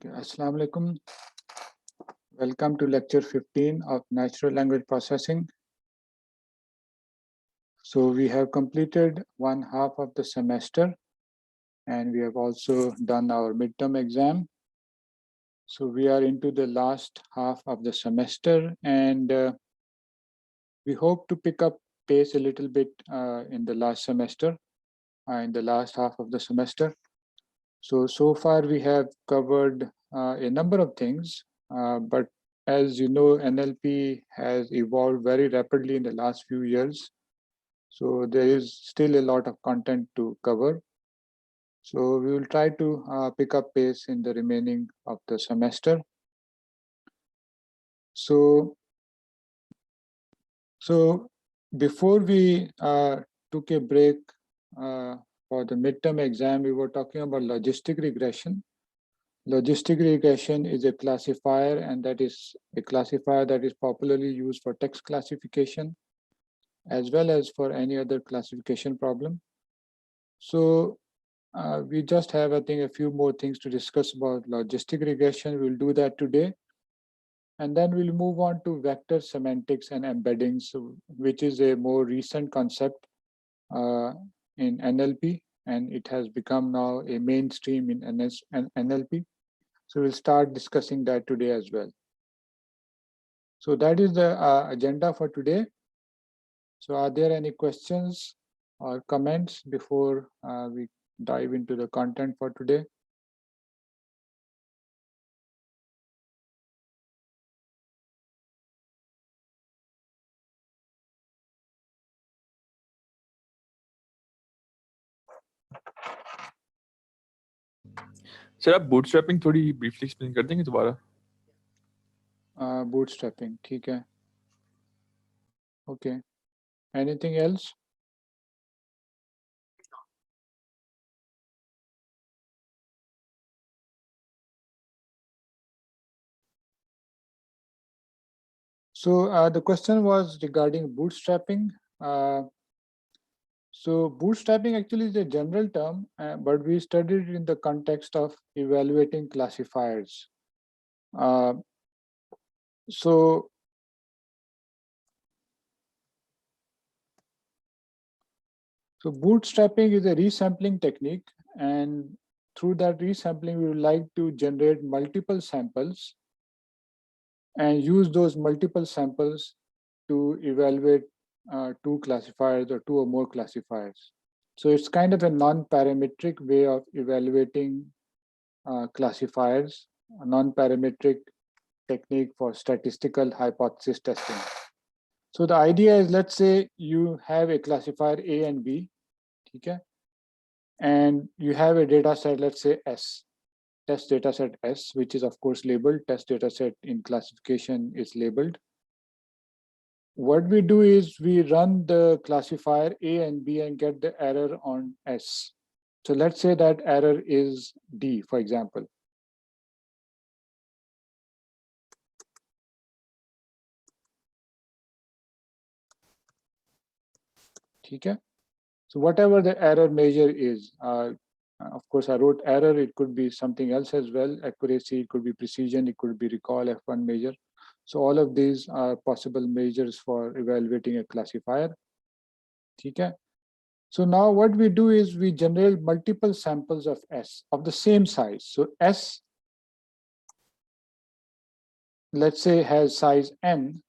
Assalamu alaikum. Welcome to lecture 15 of natural language processing. So we have completed one half of the semester and we have also done our midterm exam. So we are into the last half of the semester and we hope to pick up pace a little bit in the last semester, in the last half of the semester. So far we have covered a number of things, but as you know, NLP has evolved very rapidly in the last few years. So there is still a lot of content to cover. So we will try to pick up pace in the remaining of the semester. So before we took a break for the midterm exam, we were talking about logistic regression. Logistic regression is a classifier, and that is a classifier that is popularly used for text classification as well as for any other classification problem. So we just have, I think, a few more things to discuss about logistic regression. We'll do that today. And then we'll move on to vector semantics and embeddings, which is a more recent concept in NLP, and it has become now a mainstream in NLP. So we'll start discussing that today as well. So that is the agenda for today. So are there any questions or comments before we dive into the content for today? Sir आप bootstrapping थोड़ी briefly explain कर देंगे दोबारा? Bootstrapping, ठीक है. Okay. Anything else? So the question was regarding bootstrapping. So bootstrapping actually is a general term, but we studied it in the context of evaluating classifiers. So bootstrapping is a resampling technique, and through that resampling, we would like to generate multiple samples and use those multiple samples to evaluate two classifiers or two or more classifiers. So it's kind of a non-parametric way of evaluating classifiers, a non-parametric technique for statistical hypothesis testing. So the idea is, let's say you have a classifier A and B, okay? And you have a data set, let's say S, test data set S, which is of course labeled. Test data set in classification is labeled. What we do is we run the classifier A and B and get the error on S. So let's say that error is D, for example. Okay? So whatever the error measure is, of course, I wrote error, it could be something else as well, accuracy, it could be precision, it could be recall, F1 measure. So all of these are possible measures for evaluating a classifier. Okay? So now what we do is we generate multiple samples of S of the same size. So S, let's say, has size N.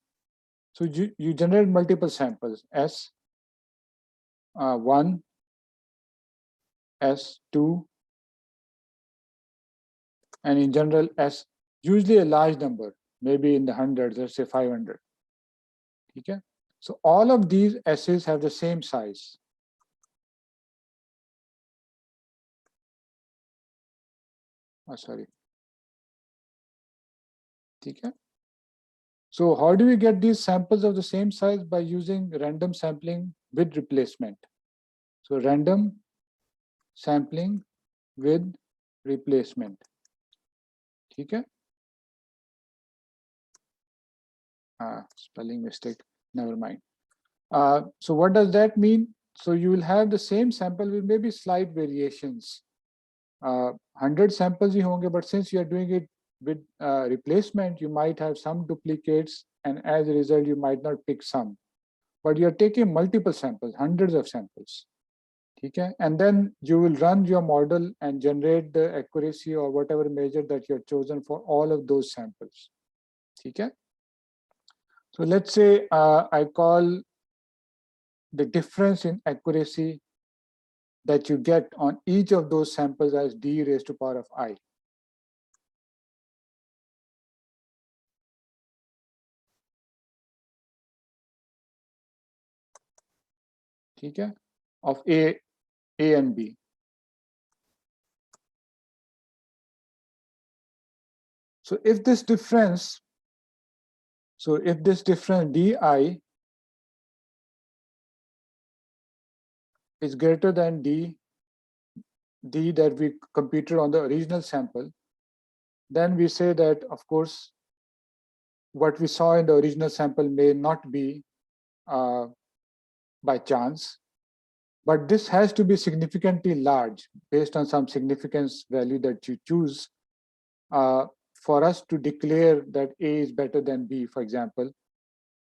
So you generate multiple samples, S1, S2, and in general, S, usually a large number, maybe in the hundreds, let's say 500. Okay? So all of these S's have the same size. Oh, sorry. Okay? So how do we get these samples of the same size? By using random sampling with replacement. So random sampling with replacement. Okay? Spelling mistake, never mind. So what does that mean? So you will have the same sample with maybe slight variations. 100 samples ही होंगे, but since you are doing it with replacement, you might have some duplicates, and as a result, you might not pick some. But you are taking multiple samples, hundreds of samples. Okay? And then you will run your model and generate the accuracy or whatever measure that you have chosen for all of those samples. Okay? So let's say I call the difference in accuracy that you get on each of those samples as d raised to power of I. Okay? Of A and B. So if this difference di is greater than d that we computed on the original sample, then we say that, of course, what we saw in the original sample may not be by chance, but this has to be significantly large based on some significance value that you choose for us to declare that A is better than B, for example.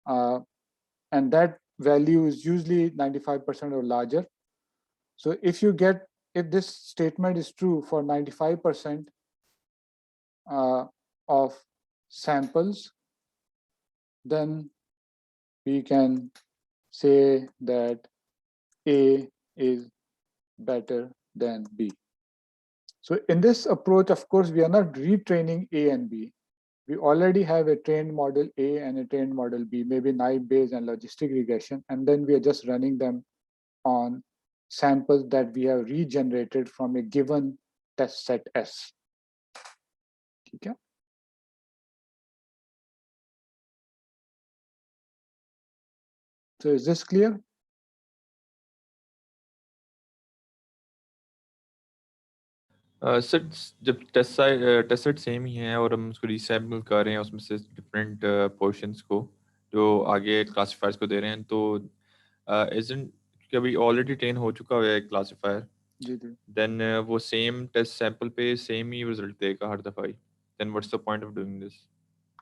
And that value is usually 95% or larger. So if this statement is true for 95% of samples, then we can say that A is better than B. So in this approach, of course, we are not retraining A and B. We already have a trained model A and a trained model B, maybe naive Bayes and logistic regression, and then we are just running them on samples that we have regenerated from a given test set S. Okay. So is this clear? Sir जब test set same ही है और हम उसको रीसैम्पल कर रहे हैं उसमें से डिफरेंट पोर्शंस को जो आगे क्लासिफायर्स को दे रहे हैं, तो इजंट कभी ऑलरेडी ट्रेन हो चुका है क्लासिफायर, जी जी. देन वो सेम टेस्ट सैंपल पे सेम ही रिजल्ट देगा हर दफा ही, then what's the point of doing this?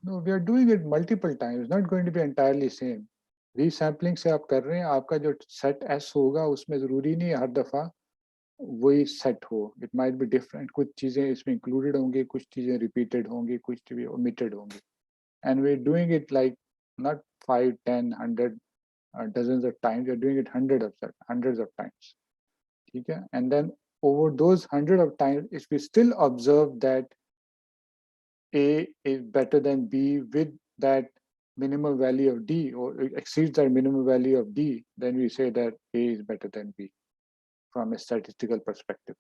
No, we are doing it multiple times. It's not going to be entirely same. Resampling से आप कर रहे हैं, आपका जो set S होगा उसमें जरूरी नहीं है हर दफा वही सेट हो. It might be different. कुछ चीजें इसमें इंक्लूडेड होंगी, कुछ चीजें रिपीटेड होंगी, कुछ चीजें ओमिटेड होंगी. And we're doing it like not 5, 10, 100 dozens of times. We're doing it hundreds of times. Okay? And then over those 100 of times, if we still observe that A is better than B with that minimal value of D, or exceeds that minimal value of D, then we say that A is better than B from a statistical perspective.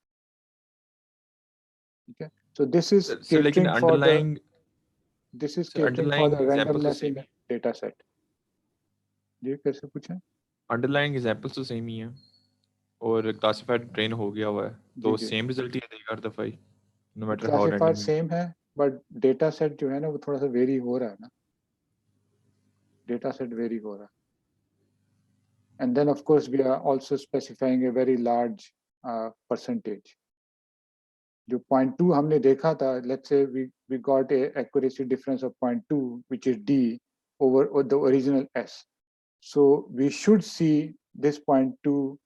Okay, so this is catering for the randomness in the data set. जी कैसे पूछें? Underlying examples तो same ही हैं और classifier train हो गया हुआ है, तो सेम रिजल्ट ही देगा हर दफा ही, no matter how random. Classifier same है, बट डेटा सेट जो है ना वो थोड़ा सा वेरी हो रहा है ना. डेटा सेट वेरी हो रहा है. And then of course we are also specifying a very large percentage. जो 0.2 हमने देखा था, let's say we got a accuracy difference of 0.2, which is D over the original S. So we should see this 0.2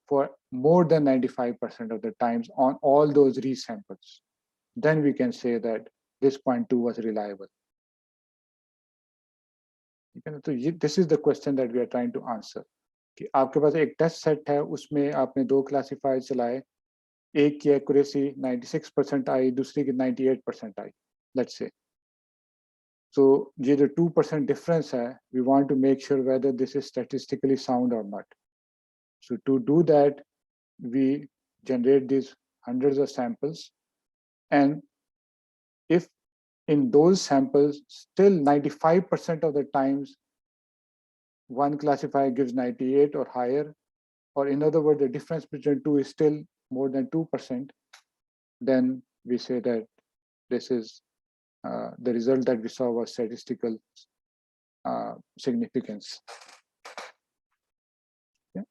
for more than 95% of the times on all those resamples. Then we can say that this 0.2 was reliable. So this is the question that we are trying to answer. कि आपके पास एक test set है, उसमें आपने दो classifier चलाए, एक की एक्यूरेसी 96% आई, दूसरी की 98% आई, लेट्स से. सो ये जो 2% डिफरेंस है, we want to make sure whether this is statistically sound और not. So to do that we generate these hundreds of samples, and if in those samples still 95% of the times one classifier gives 98 or higher, or in other words, the difference between two is still more than 2%, then we say that this is the result that we saw was statistical significance. Yeah.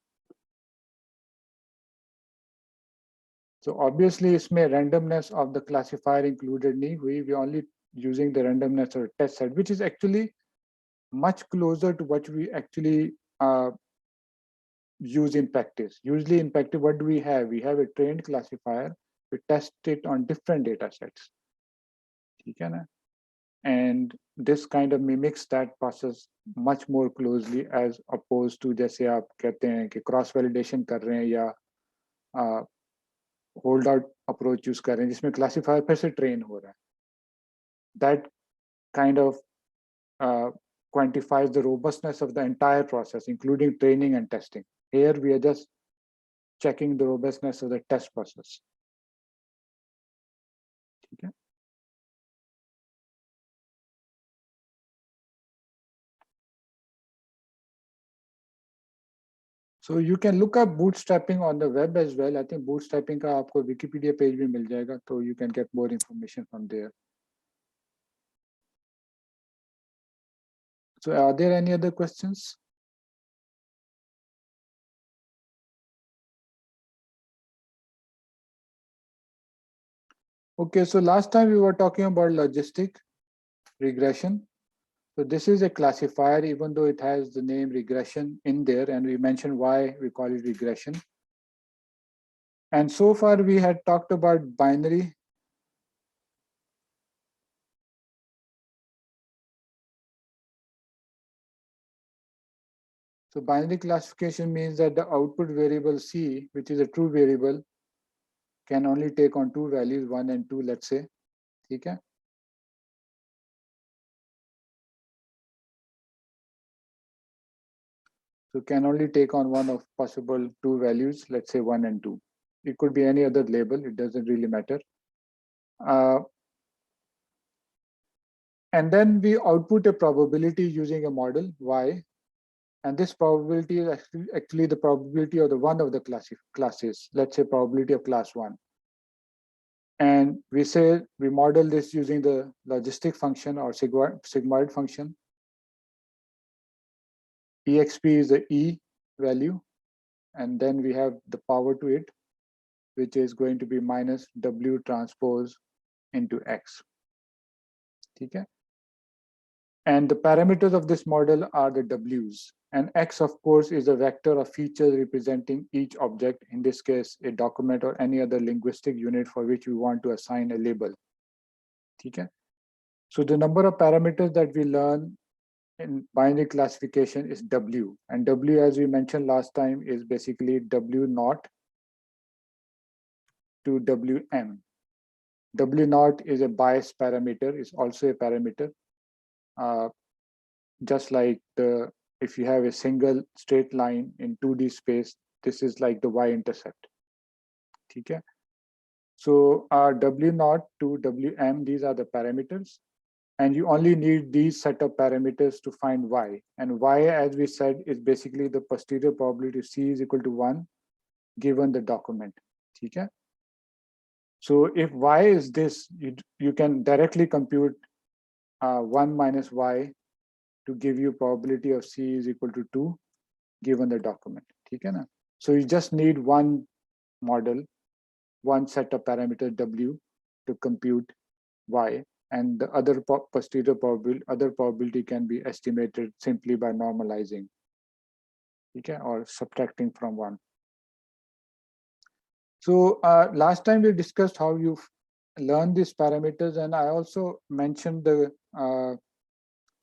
So obviously इसमें randomness of the classifier included नहीं हुई. We only using the randomness of the test set, which is actually much closer to what we actually use in practice. Usually in practice, what do we have? We have a trained classifier. We test it on different data sets. ठीक है ना? And this kind of mimics that process much more closely as opposed to जैसे आप कहते हैं कि cross validation कर रहे हैं या hold out approach use कर रहे हैं जिसमें classifier फिर से train हो रहा है. That kind of quantifies the robustness of the entire process, including training and testing. Here we are just checking the robustness of the test process. ठीक है? So you can look up bootstrapping on the web as well. I think bootstrapping का आपको Wikipedia page भी मिल जाएगा, तो you can get more information from there. So are there any other questions? Okay, so last time we were talking about logistic regression. So this is a classifier, even though it has the name regression in there, and we mentioned why we call it regression. And so far we had talked about binary. So binary classification means that the output variable C, which is a true variable, can only take on two values, 1 and 2, let's say. ठीक है? So can only take on one of possible two values, let's say 1 and 2. It could be any other label, it doesn't really matter. And then we output a probability using a model, Y. And this probability is actually the probability of the one of the classes, let's say probability of class 1. And we say we model this using the logistic function or sigmoid function. exp is the E value, and then we have the power to it, which is going to be minus W transpose into X. Okay? And the parameters of this model are the W's. And X, of course, is a vector of features representing each object, in this case, a document or any other linguistic unit for which we want to assign a label. Okay? So the number of parameters that we learn in binary classification is W. And W, as we mentioned last time, is basically W0 to Wm. W0 is a bias parameter, is also a parameter. Just like if you have a single straight line in 2D space, this is like the y-intercept. Okay? So W0 to Wm, these are the parameters. And you only need these set of parameters to find y. And y, as we said, is basically the posterior probability C is equal to 1 given the document. Okay? So if y is this, you can directly compute 1 minus y to give you probability of C is equal to 2 given the document. Okay, na? So you just need one model, one set of parameters W to compute y, and the other posterior probability can be estimated simply by normalizing, okay, or subtracting from 1. So last time we discussed how you learn these parameters, and I also mentioned the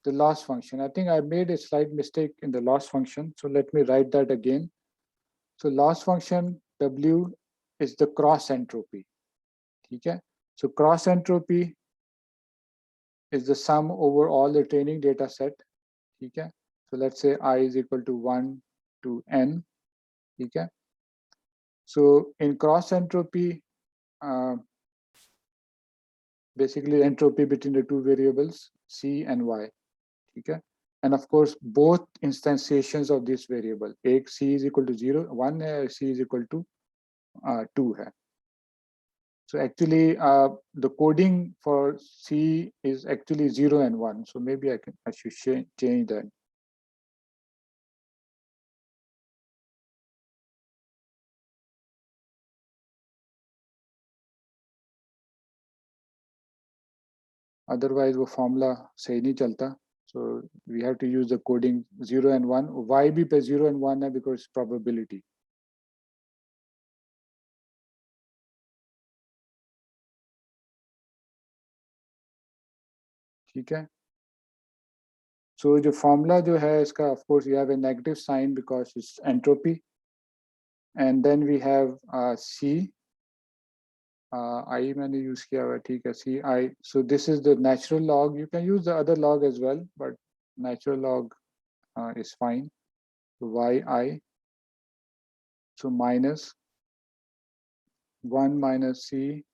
loss function. I think I made a slight mistake in the loss function, so let me write that again. So loss function W is the cross entropy. Okay? So cross entropy is the sum over all the training data set. Okay? So let's say I is equal to 1 to n. Okay? So in cross entropy, basically entropy between the two variables C and Y. Okay? And of course, both instantiations of this variable, एक C is equal to 0, 1 है, C is equal to 2 है. So actually, the coding for C is actually 0 and 1. So maybe I should change that. otherwise वो formula सही नहीं चलता. So we have to use the coding 0 and 1. Why भी पे 0 and 1 है because it's probability. ठीक है. So जो formula जो है इसका, of course you have a negative sign because it's entropy, and then we have C. I मैंने use किया हुआ है, ठीक है, CI. So this is the natural log. You can use the other log as well, but natural log is fine. So YI. So minus 1 minus CI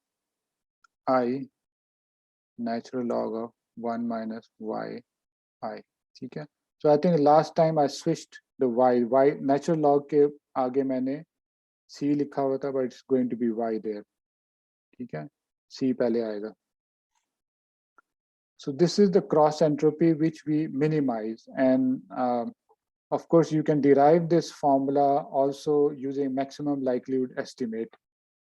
natural log of 1 minus YI. ठीक है. So I think last time I switched the Y natural log के आगे मैंने C लिखा हुआ था, but it's going to be Y there. ठीक है. C पहले आएगा. So this is the cross entropy which we minimize, and of course you can derive this formula also using maximum likelihood estimate,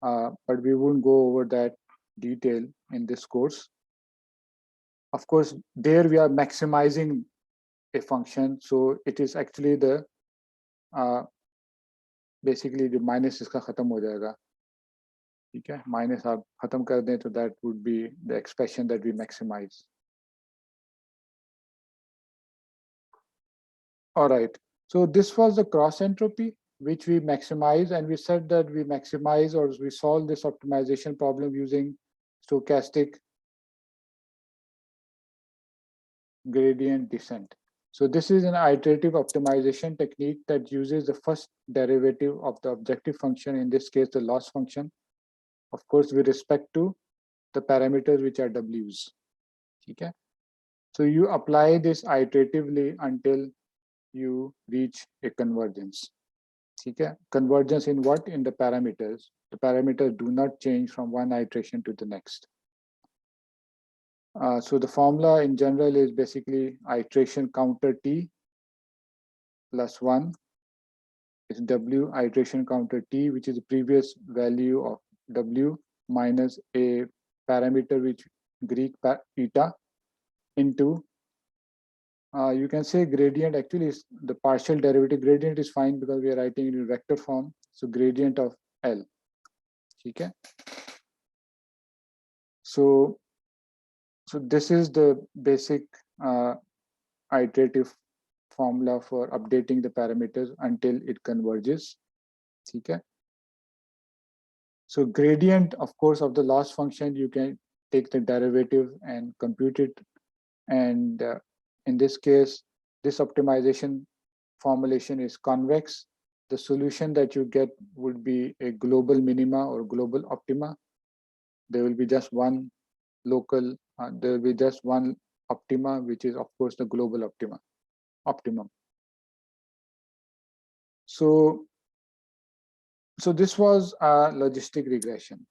but we won't go over that detail in this course. Of course, there we are maximizing a function, so it is actually the basically the minus इसका खत्म हो जाएगा. ठीक है. Minus आप खत्म कर दें, तो that would be the expression that we maximize. All right. So this was the cross entropy which we maximize, and we said that we maximize or we solve this optimization problem using stochastic gradient descent. So this is an iterative optimization technique that uses the first derivative of the objective function, in this case the loss function, of course with respect to the parameters which are W's. Okay. So you apply this iteratively until you reach a convergence. Okay. Convergence in what? In the parameters. The parameters do not change from one iteration to the next. So the formula in general is basically iteration counter T plus 1 is W iteration counter T, which is the previous value of W minus a parameter which Greek eta into, you can say gradient actually is the partial derivative. Gradient is fine because we are writing it in vector form. So gradient of L. Okay. So this is the basic iterative formula for updating the parameters until it converges. Okay. So gradient, of course, of the loss function, you can take the derivative and compute it. And in this case, this optimization formulation is convex. The solution that you get would be a global minima or global optima. There will be just one local, there will be just one optima, which is of course the global optimum. So this was a logistic regression.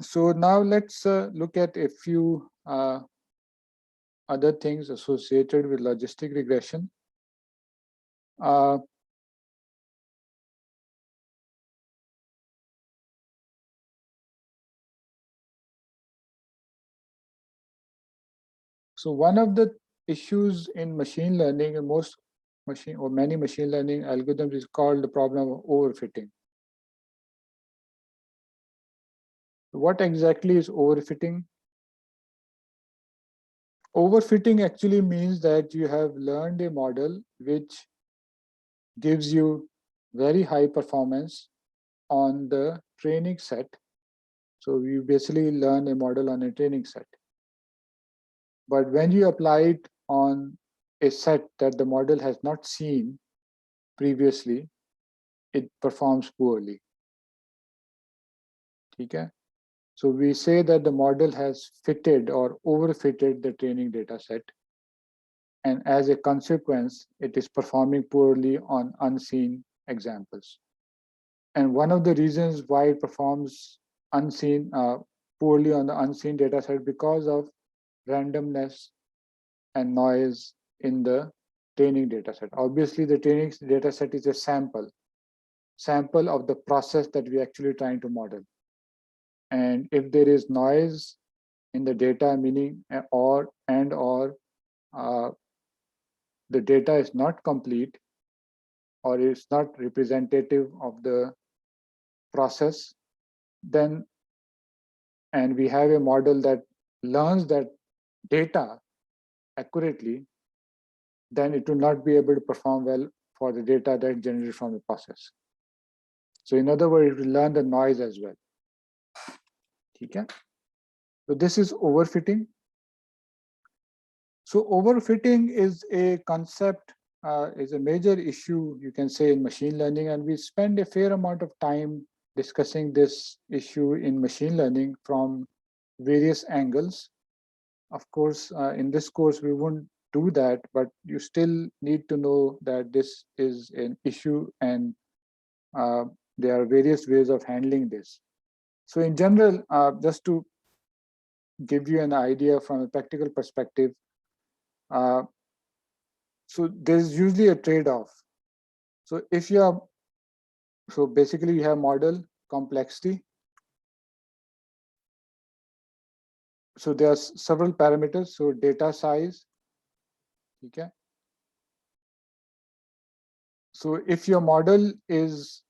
So now let's look at a few other things associated with logistic regression. So one of the issues in machine learning, and many machine learning algorithms, is called the problem of overfitting. What exactly is overfitting? Overfitting actually means that you have learned a model which gives you very high performance on the training set. So you basically learn a model on a training set. But when you apply it on a set that the model has not seen previously, it performs poorly. Okay? So we say that the model has fitted or overfitted the training data set. And as a consequence, it is performing poorly on unseen examples. And one of the reasons why it performs poorly on the unseen data set because of randomness and noise in the training data set. Obviously, the training data set is a sample. sample of the process that we're actually trying to model. And if there is noise in the data, meaning or the data is not complete or is not representative of the process, then, and we have a model that learns that data accurately, then it will not be able to perform well for the data that is generated from the process. So in other words, it will learn the noise as well. Okay? So this is overfitting. So overfitting is a concept, is a major issue, you can say, in machine learning, and we spend a fair amount of time discussing this issue in machine learning from various angles. Of course, in this course, we won't do that, but you still need to know that this is an issue and there are various ways of handling this. So in general, just to give you an idea from a practical perspective, so there's usually a trade-off. So if you are, so basically you have model complexity. So there are several parameters. So data size. Okay. So if your model is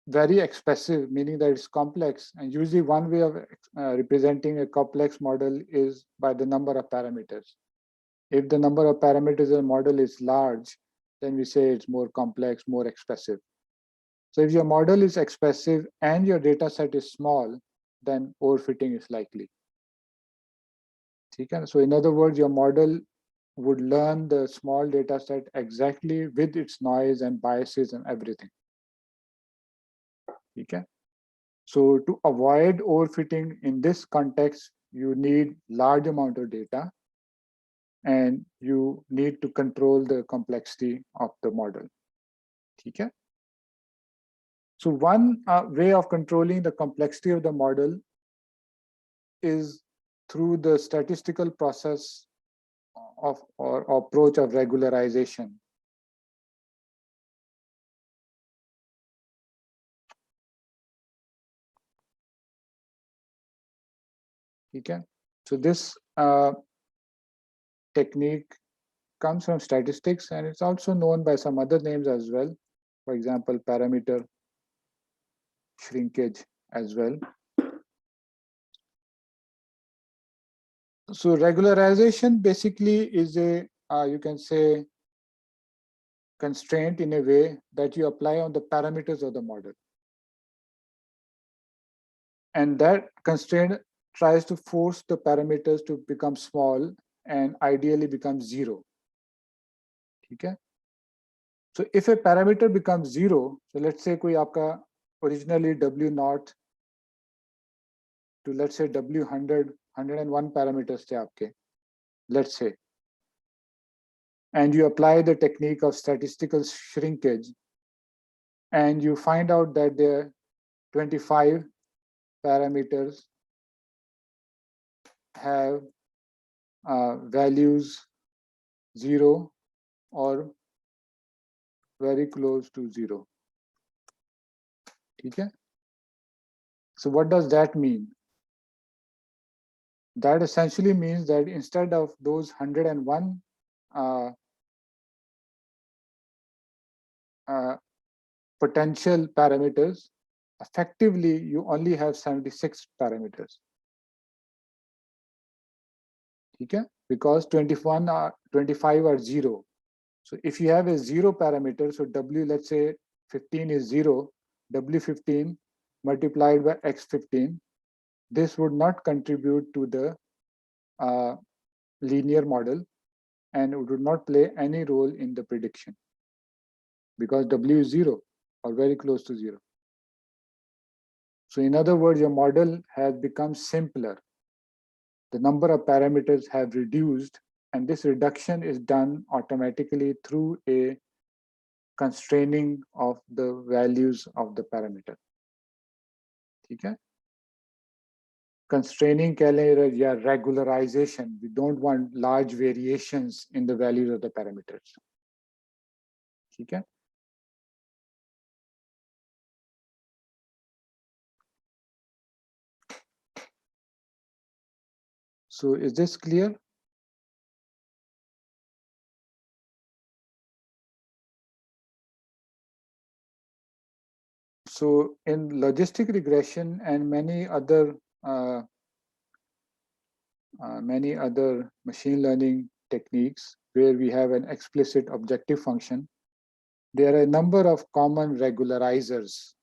very expressive, meaning that it's complex, and usually one way of representing a complex model is by the number of parameters. If the number of parameters in a model is large, then we say it's more complex, more expressive. So if your model is expressive and your data set is small, then overfitting is likely. Okay? So in other words, your model would learn the small data set exactly with its noise and biases and everything. Okay? So to avoid overfitting in this context, you need large amount of data and you need to control the complexity of the model. Okay? So one way of controlling the complexity of the model is through the statistical process of or approach of regularization. Okay? So this technique comes from statistics, and it's also known by some other names as well. For example, parameter shrinkage as well. So regularization basically is a, you can say, constraint in a way that you apply on the parameters of the model. And that constraint tries to force the parameters to become small and ideally become zero. Okay? So if a parameter becomes zero, so let's say koi aapka originally W0 to let's say W100, 101 parameters the aapke, let's say, and you apply the technique of statistical shrinkage, and you find out that there are 25 parameters have values 0 or very close to 0. Okay? So what does that mean? That essentially means that instead of those 101 potential parameters, effectively you only have 76 parameters. Okay? Because 25 are 0. So if you have a 0 parameter, so W, let's say 15 is 0, W15 multiplied by X15, this would not contribute to the linear model and it would not play any role in the prediction because W is 0 or very close to 0. So in other words, your model has become simpler. The number of parameters have reduced, and this reduction is done automatically through a constraining of the values of the parameter. Okay? Constraining keh lein ya regularization. We don't want large variations in the values of the parameters. Okay? So is this clear? So in logistic regression and many other machine learning techniques where we have an explicit objective function, there are a number of common regularizers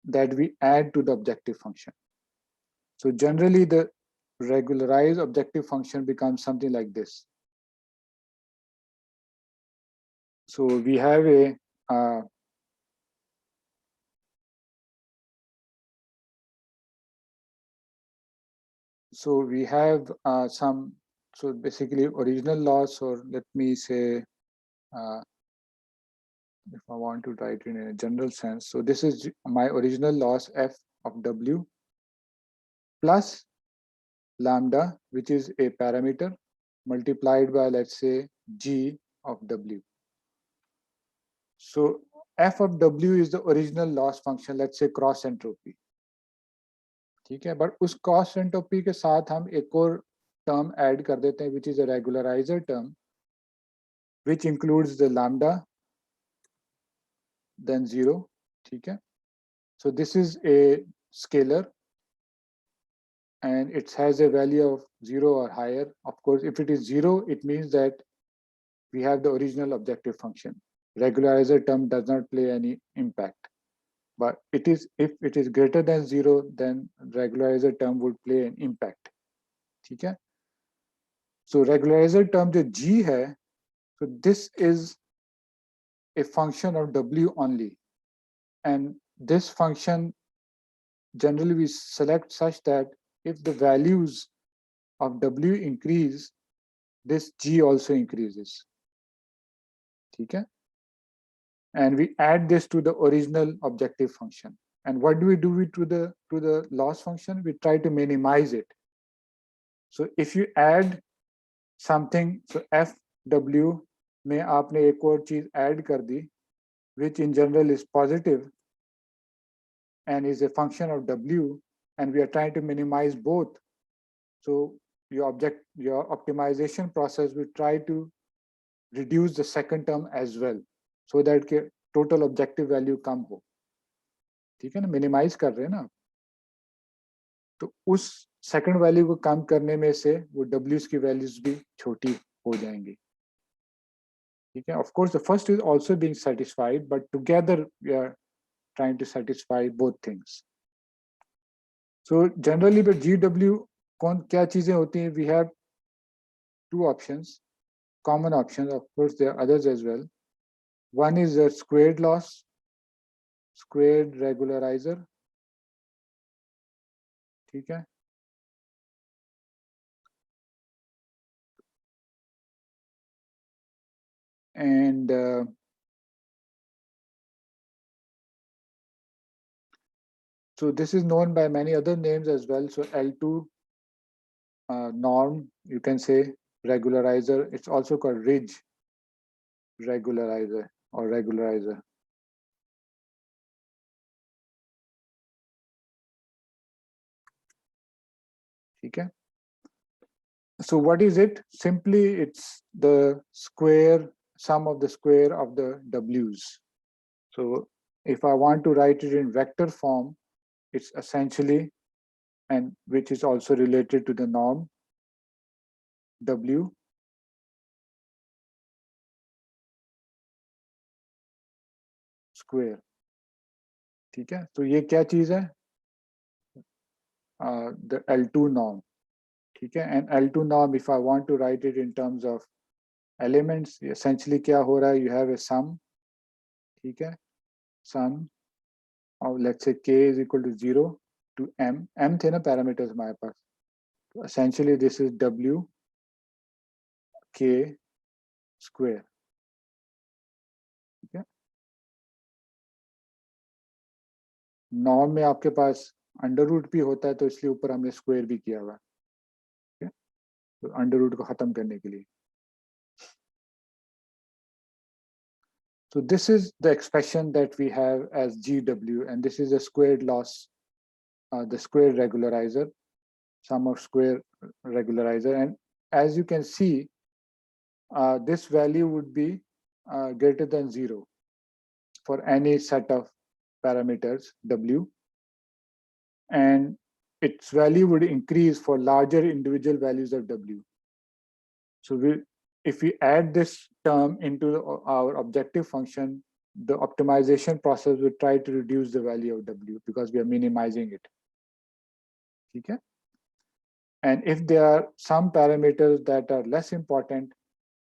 that we add to the objective function. So generally the regularized objective function becomes something like this. So we have a so basically original loss, or let me say, if I want to write it in a general sense. So this is my original loss f of w plus lambda, which is a parameter, multiplied by, let's say, g of w. So f of w is the original loss function, let's say cross entropy, ठीक है. But उस cross entropy के साथ हम एक और term add कर देते हैं, which is a regularizer term, which includes the lambda then 0, ठीक है. So this is a scalar and it has a value of 0 or higher. Of course, if it is 0, it means that we have the original objective function. Regularizer term does not play any impact. But it is, if it is greater than 0, then regularizer term would play an impact. ठीक है. So regularizer term जो g है, so this is a function of w only, and this function generally we select such that if the values of w increase, this g also increases. ठीक है. And we add this to the original objective function. And what do we do to the loss function? We try to minimize it. So if you add something, so fw में आपने एक और चीज add कर दी, which in general is positive and is a function of w, and we are trying to minimize both. So your optimization process will try to reduce the second term as well, so that के total objective value कम हो. ठीक है ना, minimise कर रहे हैं ना. तो उस सेकंड वैल्यू को कम करने में से वो डब्ल्यूज की वैल्यूज भी छोटी हो जाएंगी. ठीक है. Of course the first is also being satisfied, but together we are trying to satisfy both things. So generally with GW कौन क्या चीजें होती हैं? We have two options, common options. Of course there are others as well. One is the squared loss, squared regularizer. ठीक है. And so this is known by many other names as well. So L2 norm, you can say regularizer. It's also called ridge regularizer or regularizer. Okay. So what is it? Simply, it's the square, sum of the square of the W's. So if I want to write it in vector form, it's essentially, and which is also related to the norm, W square. ठीक है. तो ये क्या चीज है? The L2 norm. ठीक है. And L2 norm, if I want to write it in terms of elements, essentially क्या हो रहा है? You have a sum. ठीक है. Sum of, let's say, k is equal to 0 to m. M थे ना parameters हमारे पास. So essentially this is W k square. ठीक है. नॉर्म में आपके पास अंडर रूट भी होता है, तो इसलिए ऊपर हमने स्क्वायर भी किया हुआ है. ठीक है. तो अंडर रूट को खत्म करने के लिए. So this is the expression that we have as GW, and this is a squared loss, the square regularizer. sum of square regularizer, and as you can see, this value would be greater than 0 for any set of parameters W, and its value would increase for larger individual values of W. So if we add this term into our objective function, the optimization process will try to reduce the value of W because we are minimizing it. Okay? And if there are some parameters that are less important,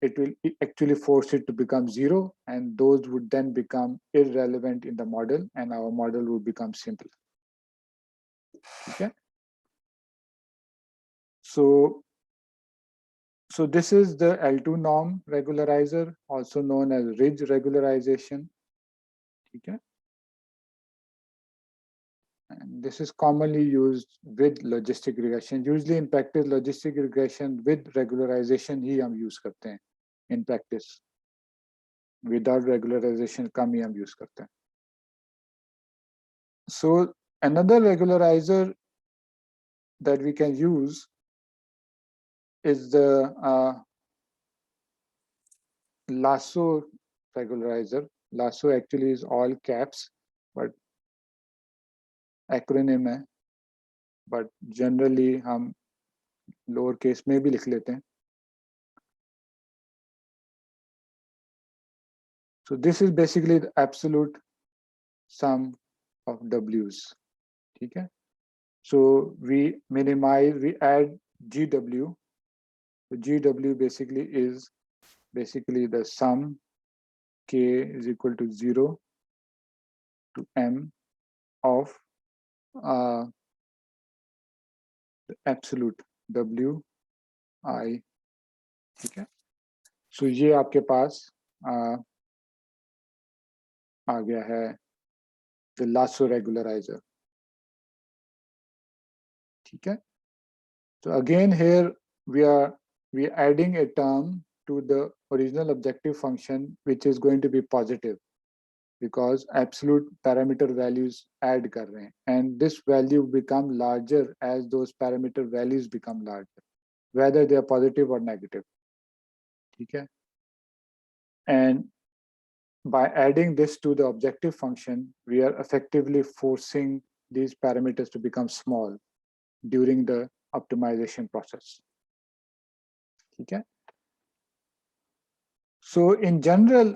it will actually force it to become 0, and those would then become irrelevant in the model, and our model would become simple. Okay? So this is the L2 norm regularizer, also known as ridge regularization. Okay? And this is commonly used with logistic regression. Usually in practice, logistic regression with regularization ही हम use करते हैं in practice. Without regularization कम ही हम use करते हैं. So another regularizer that we can use is the lasso regularizer. Lasso actually is all caps, but acronym है, but generally हम lower case में भी लिख लेते हैं. So this is basically the absolute sum of W's. Okay? So we minimize, we add GW. So GW basically is the sum K is equal to 0 to M of the absolute W I. ठीक है? So ये आपके पास आ गया है the lasso regularizer. ठीक है? So again here we are adding a term to the original objective function, which is going to be positive because absolute parameter values add कर रहे हैं, and this value become larger as those parameter values become larger, whether they are positive or negative. ठीक है? And by adding this to the objective function, we are effectively forcing these parameters to become small during the optimization process. Okay? So in general,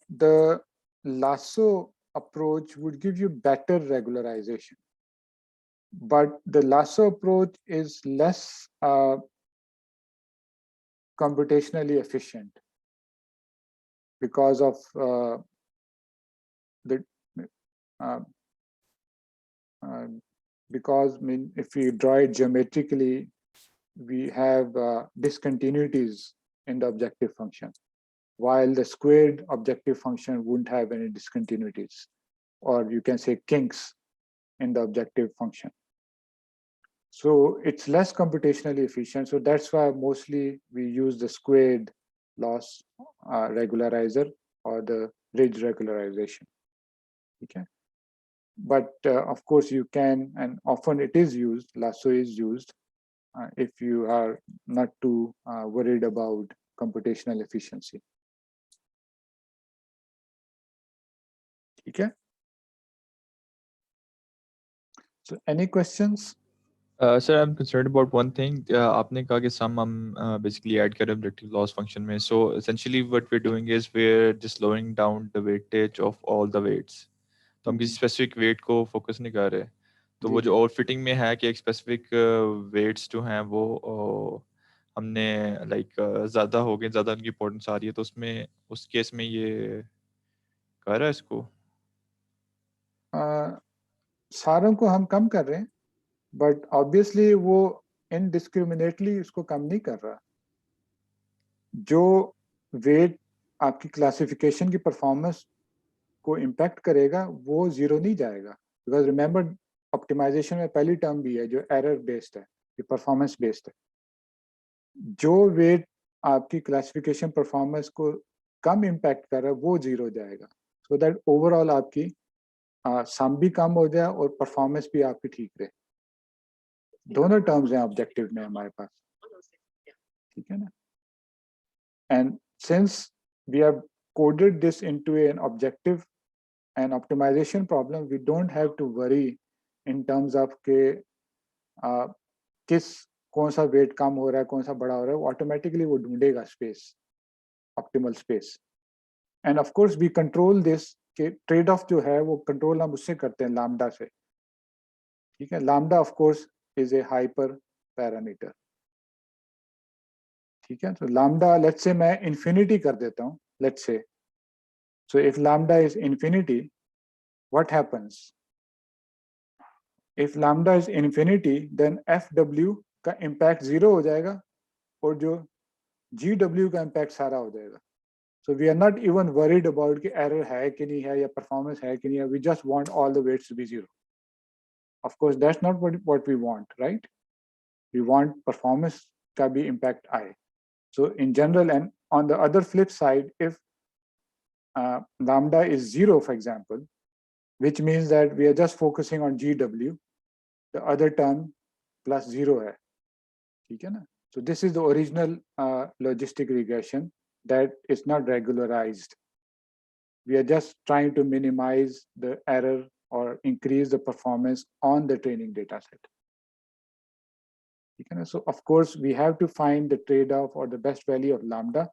the lasso approach would give you better regularization, but the lasso approach is less computationally efficient because of because if we draw it geometrically, we have discontinuities in the objective function, while the squared objective function wouldn't have any discontinuities, or you can say kinks in the objective function. So it's less computationally efficient. So that's why mostly we use the squared loss regularizer or the ridge regularization. Okay. But of course you can, and often it is used, lasso is used if you are not too worried about computational efficiency. Okay. So any questions? Sir, I'm concerned about one thing. आपने कहा कि sum हम basically add कर objective loss function में. So essentially what we're doing is we're just slowing down the weightage of all the weights. तो हम किसी specific weight को focus नहीं कर रहे. तो वो जो overfitting में है कि एक specific weights जो हैं वो हमने like ज़्यादा हो गए, ज़्यादा उनकी importance आ रही है, तो उसमें उस case में ये कर रहा है इसको? सारों को हम कम कर रहे हैं, but obviously वो indiscriminately उसको कम नहीं कर रहा. जो weight आपकी classification की performance को impact करेगा वो zero नहीं जाएगा, because remember optimization में पहली term भी है जो error based है, ये performance based है. जो weight आपकी classification performance को कम impact कर रहा है वो zero जाएगा, so that overall आपकी sum भी कम हो जाए और performance भी आपकी ठीक रहे. दोनों टर्म्स हैं ऑब्जेक्टिव में हमारे पास, ठीक है ना. And since we have coded this into an objective and optimization problem, we don't have to worry in terms of के किस कौन सा वेट कम हो रहा है, कौन सा बड़ा हो रहा है, वो ऑटोमेटिकली वो ढूंढेगा space, optimal space. And of course we control this, के ट्रेड ऑफ जो है वो कंट्रोल हम उससे करते हैं लैम्डा से, ठीक है. Lambda of course is a hyper parameter, ठीक है. तो लैम्डा लेट्स से मैं इन्फिनिटी कर देता हूँ, let's say. So if lambda is infinity, what happens? If lambda is infinity, then fw का impact 0 हो जाएगा और जो gw का impact सारा हो जाएगा. So we are not even worried about कि error है कि नहीं है या performance है कि नहीं है. We just want all the weights to be 0. Of course, that's not what we want, right? We want performance का भी impact आए. So in general, and on the other flip side, if lambda is 0, for example, which means that we are just focusing on GW, the other term plus 0 hai, theek hai na? So this is the original logistic regression that is not regularized. We are just trying to minimize the error or increase the performance on the training data set. So of course, we have to find the trade-off or the best value of lambda,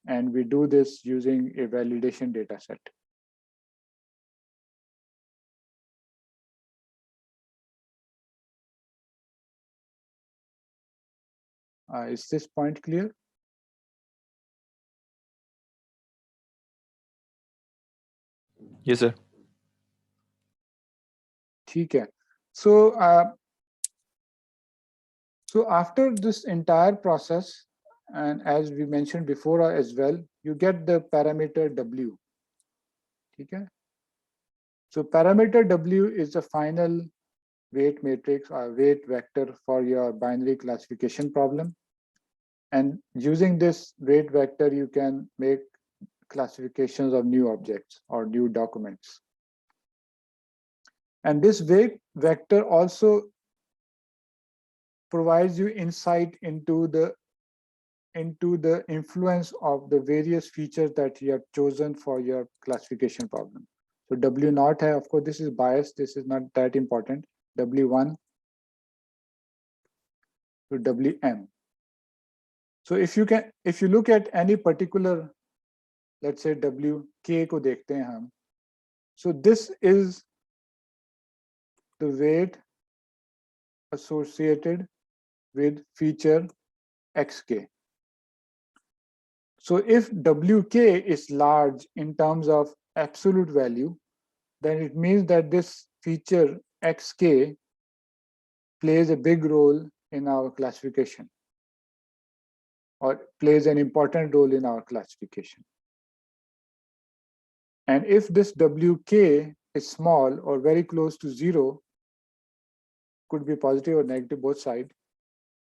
and we do this using a validation data set. Is this point clear? Yes, sir. ठीक है. So after this entire process, and as we mentioned before as well, you get the parameter W. Okay. So parameter W is the final weight matrix or weight vector for your binary classification problem. And using this weight vector, you can make classifications of new objects or new documents. And this weight vector also provides you insight into the influence of the various features that you have chosen for your classification problem. So W naught hai, of course, this is biased. This is not that important. W1 to Wm. So if you look at any particular, let's say Wk ko dekhte hain hum. So this is the weight associated with feature xk. So if Wk is large in terms of absolute value, then it means that this feature xk plays a big role in our classification or plays an important role in our classification. And if this Wk is small or very close to 0, could be positive or negative, both sides,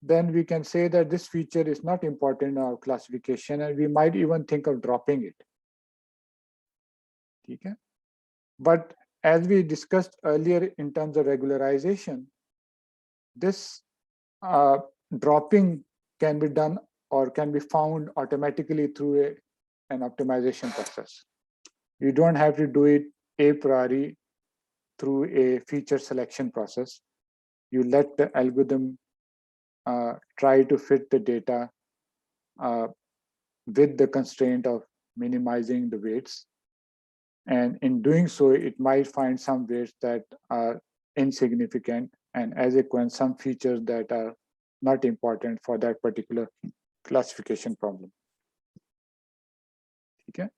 then we can say that this feature is not important in our classification, and we might even think of dropping it. Okay? But as we discussed earlier in terms of regularization, this dropping can be done or can be found automatically through an optimization process. You don't have to do it a priori through a feature selection process. You let the algorithm try to fit the data with the constraint of minimizing the weights. And in doing so, it might find some weights that are insignificant, and as a consequence, some features that are not important for that particular classification problem. Okay.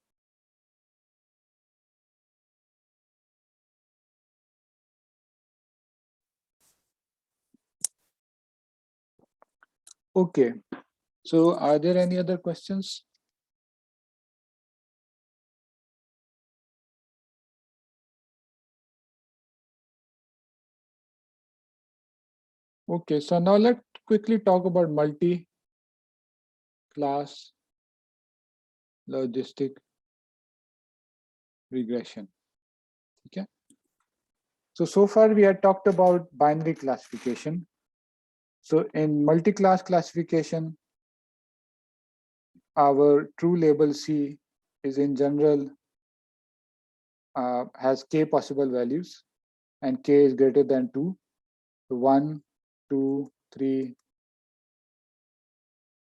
Okay. So are there any other questions? Okay, so now let's quickly talk about multi-class logistic regression. Okay. So far we had talked about binary classification. So in multi-class classification, our true label C is in general has k possible values, and k is greater than 2. So 1, 2, 3,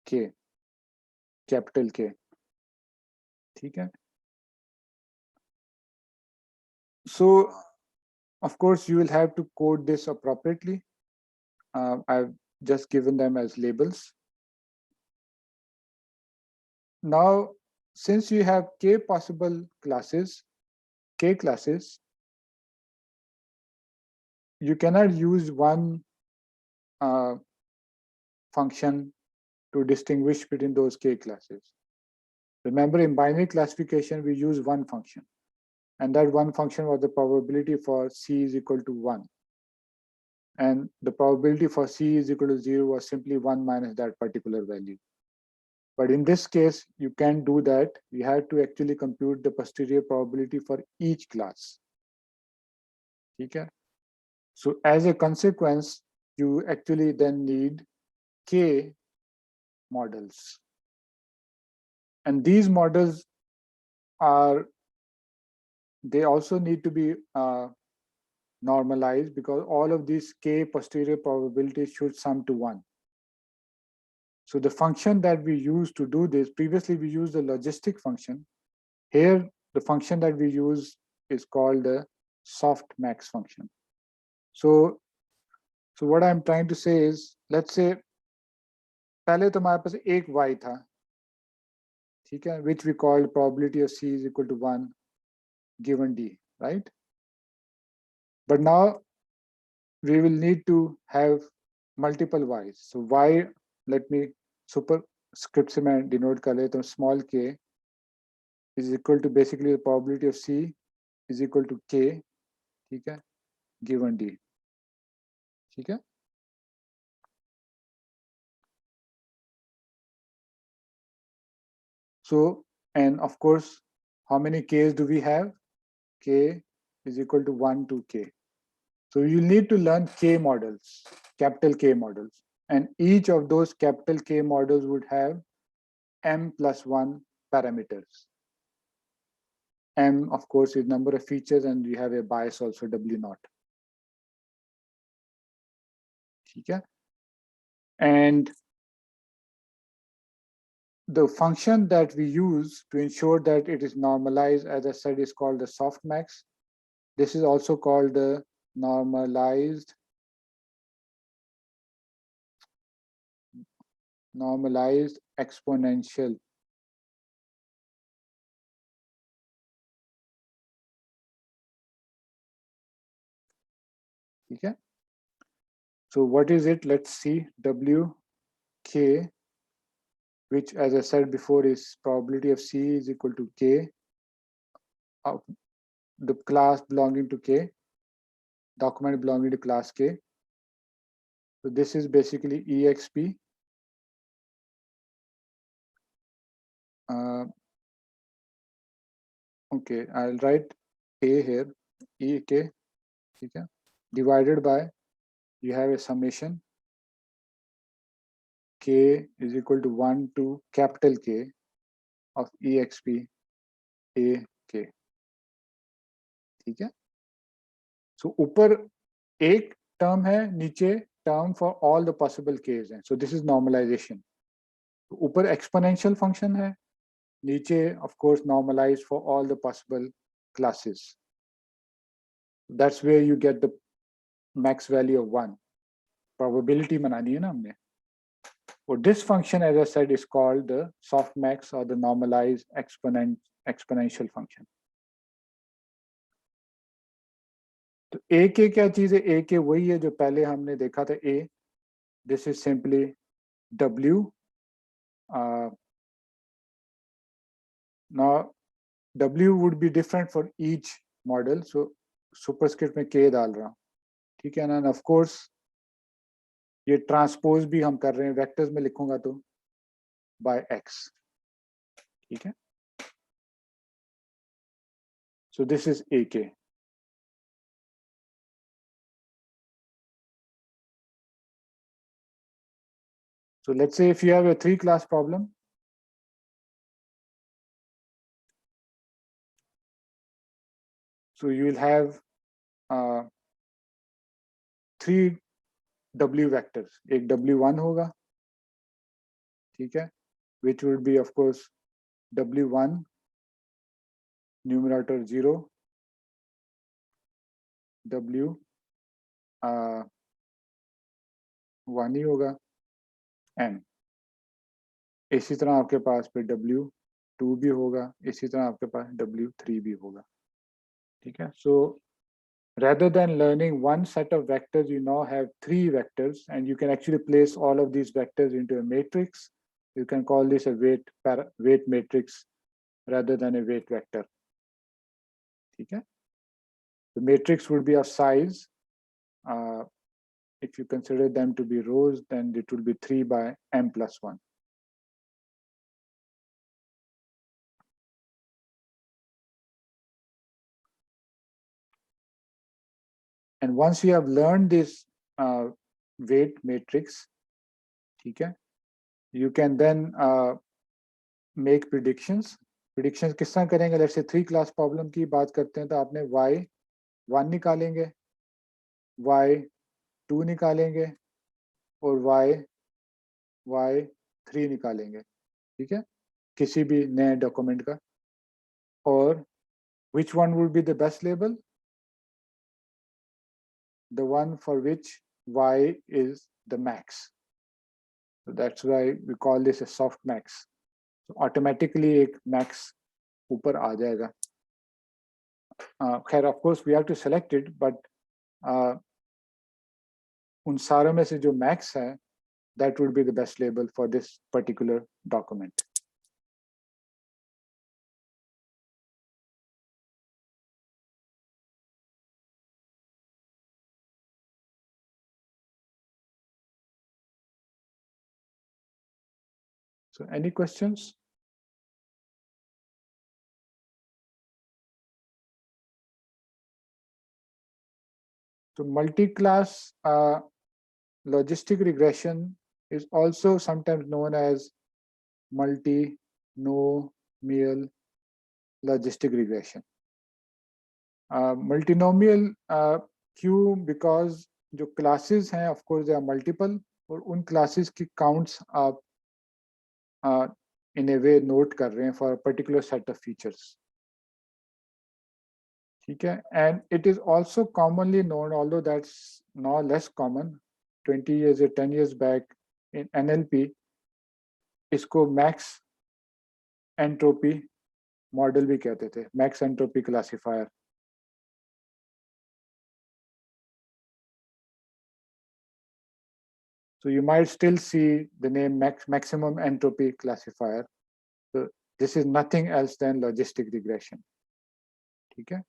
k, capital K. ठीक है? So, of course, you will have to code this appropriately. I've just given them as labels. Now, since you have k possible classes, k classes, you cannot use one function to distinguish between those k classes. Remember, in binary classification, we use one function, and that one function was the probability for C is equal to 1. And the probability for C is equal to 0 was simply 1 minus that particular value. But in this case, you can't do that. You have to actually compute the posterior probability for each class. Okay? So as a consequence, you actually then need K models. And these models they also need to be normalized, because all of these K posterior probabilities should sum to 1. So the function that we use to do this, previously we used the logistic function. Here, the function that we use is called the softmax function. So what I'm trying to say is, let's say, पहले तो हमारे पास एक y था, ठीक है, which we called probability of C is equal to 1 given D, right? But now we will need to have multiple y's. So y, let me superscript से मैं denote कर लेता हूँ, small k is equal to basically the probability of C is equal to k, ठीक है, given D, ठीक है. So, and of course, how many k's do we have? K is equal to 1 to k. So you need to learn k models, capital K models. And each of those capital K models would have m plus 1 parameters. M, of course, is number of features, and you have a bias also, W naught. Okay? And the function that we use to ensure that it is normalized, as I said, is called the softmax. This is also called the normalized exponential. Okay. So what is it? Let's see. WK, which, as I said before, is probability of C is equal to K of the class belonging to K, document belonging to class K. So this is basically EXP. Okay, I'll write A here, EK, okay, divided by, you have a summation, K is equal to 1 to capital K of EXP AK, ठीक है. So ऊपर एक term है, नीचे term for all the possible K's हैं. So this is normalization. तो ऊपर exponential function है, नीचे of course normalized for all the possible classes. That's where you get the max value of 1. Probability बनानी है ना हमने. Well, this function, as I said, is called the softmax or the normalized exponential function. तो a के क्या चीज है? a के वही है जो पहले हमने देखा था. a, this is simply w. Now w would be different for each model, so superscript में k डाल रहा हूँ, ठीक है ना. And of course ये ट्रांसपोज भी हम कर रहे हैं, वेक्टर्स में लिखूंगा तो by x, ठीक है. So this is ak. So let's say if you have a 3-class problem, so you will have 3 W vectors. एक W1 होगा, ठीक है, which would be of course W1 numerator 0, W 1 ही होगा n. इसी तरह आपके पास फिर W2 भी होगा, इसी तरह आपके पास W3 भी होगा, ठीक है. So rather than learning one set of vectors, you now have 3 vectors, and you can actually place all of these vectors into a matrix. You can call this a weight matrix rather than a weight vector. Okay? The matrix would be of size. If you consider them to be rows, then it will be 3 by m plus 1. And once you have learned this weight matrix, okay, you can then make predictions. Predictions किस तरह करेंगे? Let's say 3-class problem की बात करते हैं तो आपने y1 निकालेंगे, y2 निकालेंगे और y3 निकालेंगे, ठीक है, किसी भी नए डॉक्यूमेंट का. और which one would be the best label? The one for which y is the max. So that's why we call this a soft max. So automatically एक max ऊपर आ जाएगा. खैर of course we have to select it, but उन सारों में से जो max है, that would be the best label for this particular document. So any questions? So multi-class logistic regression is also sometimes known as multinomial logistic regression. Multinomial क्यों? Because जो classes हैं, of course, they are multiple, और उन classes की counts आप in a way note कर रहे हैं for a particular set of features. ठीक है? And it is also commonly known, although that's now less common, 20 years or 10 years back in NLP, इसको max entropy model भी कहते थे, max entropy classifier. So you might still see the name maximum entropy classifier. So this is nothing else than logistic regression. Okay?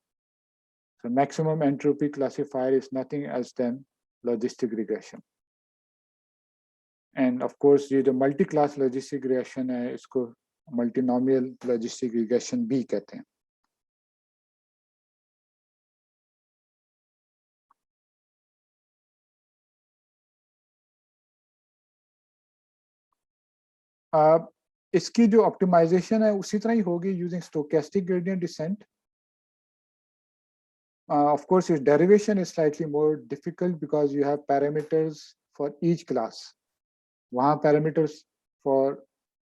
So maximum entropy classifier is nothing else than logistic regression. And of course, ये जो multi-class logistic regression है, इसको multinomial logistic regression भी कहते हैं. इसकी जो optimization है उसी तरह ही होगी using stochastic gradient descent. Of course, its derivation is slightly more difficult because you have parameters for each class. वहाँ parameters for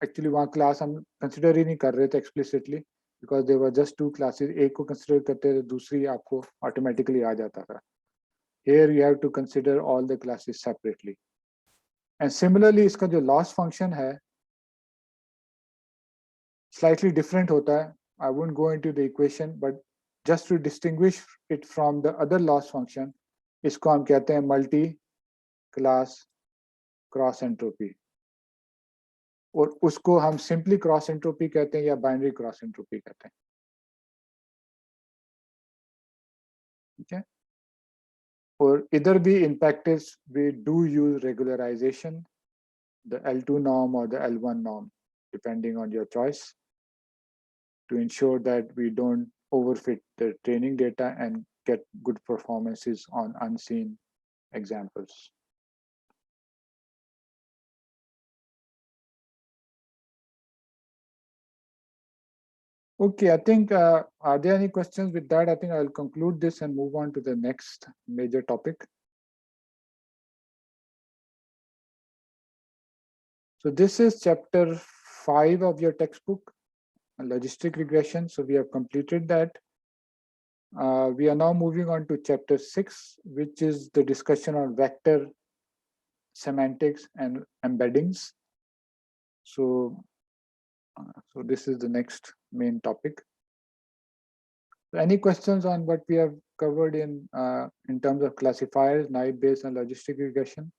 actually वहाँ class हम consider ही नहीं कर रहे थे explicitly because there were just 2 classes. एक को consider करते थे, दूसरी आपको automatically आ जाता था. Here you have to consider all the classes separately. And similarly, इसका जो loss function है slightly different होता है. I won't go into the equation, but just to distinguish it from the other loss function, इसको हम कहते हैं multi-class cross entropy. और उसको हम simply cross entropy कहते हैं या binary cross entropy कहते हैं. Okay? और इधर भी in practice we do use regularization, the L2 norm or the L1 norm, depending on your choice, to ensure that we don't overfit the training data and get good performances on unseen examples. Okay, I think, are there any questions with that? I think I'll conclude this and move on to the next major topic. So this is chapter 5 of your textbook, logistic regression. So we have completed that. We are now moving on to chapter 6, which is the discussion on vector semantics and embeddings. So this is the next main topic. Any questions on what we have covered in terms of classifiers, naive Bayes and logistic regression?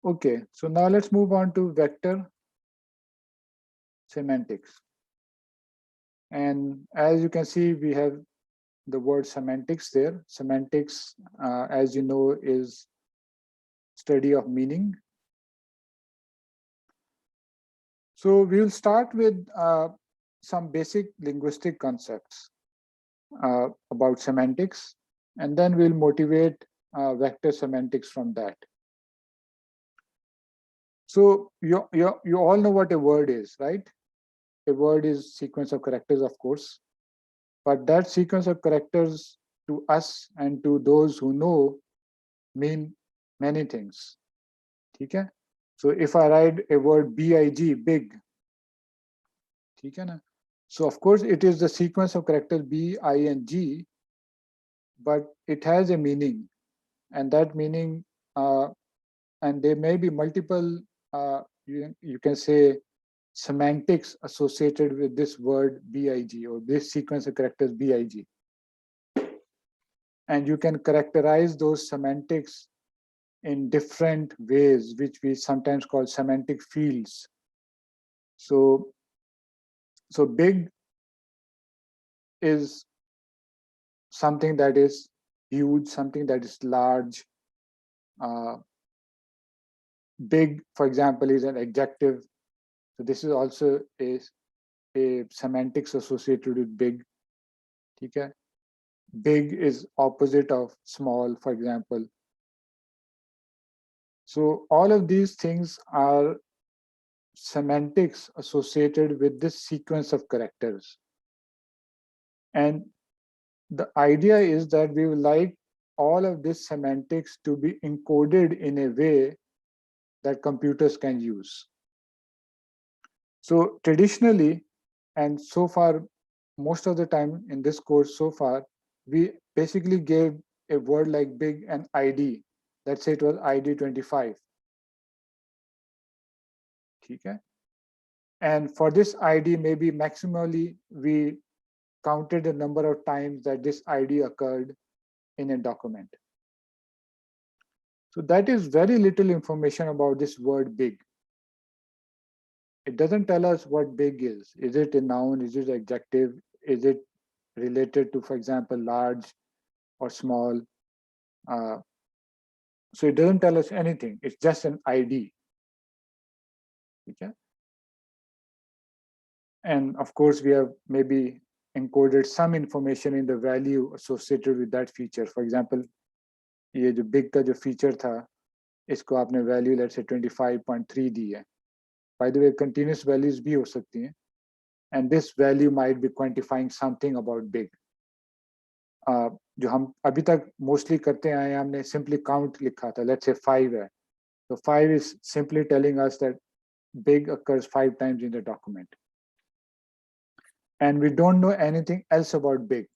Okay, so now let's move on to vector semantics. And as you can see, we have the word semantics there. Semantics, as you know, is study of meaning. So we'll start with some basic linguistic concepts about semantics, and then we'll motivate vector semantics from that. So you all know what a word is, right? A word is sequence of characters, of course, but that sequence of characters to us and to those who know mean many things. Okay? So if I write a word big, big, okay, na? So of course it is the sequence of characters B, I, and G, but it has a meaning, and that meaning, and there may be multiple, you can say, semantics associated with this word BIG or this sequence of characters BIG. And you can characterize those semantics in different ways, which we sometimes call semantic fields. So big is something that is huge, something that is large. Big, for example, is an adjective. So this is also a semantics associated with big. Okay? Big is opposite of small, for example. So all of these things are semantics associated with this sequence of characters. And the idea is that we would like all of this semantics to be encoded in a way that computers can use. So traditionally, and so far, most of the time in this course so far, we basically gave a word like big an ID. Let's say it was ID 25. Okay? And for this ID, maybe maximally we counted the number of times that this ID occurred in a document. So that is very little information about this word big. It doesn't tell us what big is. Is it a noun? Is it an adjective? Is it related to, for example, large or small? So it doesn't tell us anything. It's just an ID. Okay? And of course, we have maybe encoded some information in the value associated with that feature. For example, ये जो big का जो feature था, इसको आपने value let's say 25.3 दी है. By the way, continuous values भी हो सकती हैं. And this value might be quantifying something about big. जो हम अभी तक mostly करते आए हैं, हमने simply count लिखा था. Let's say 5 है. So 5 is simply telling us that big occurs 5 times in the document. And we don't know anything else about big.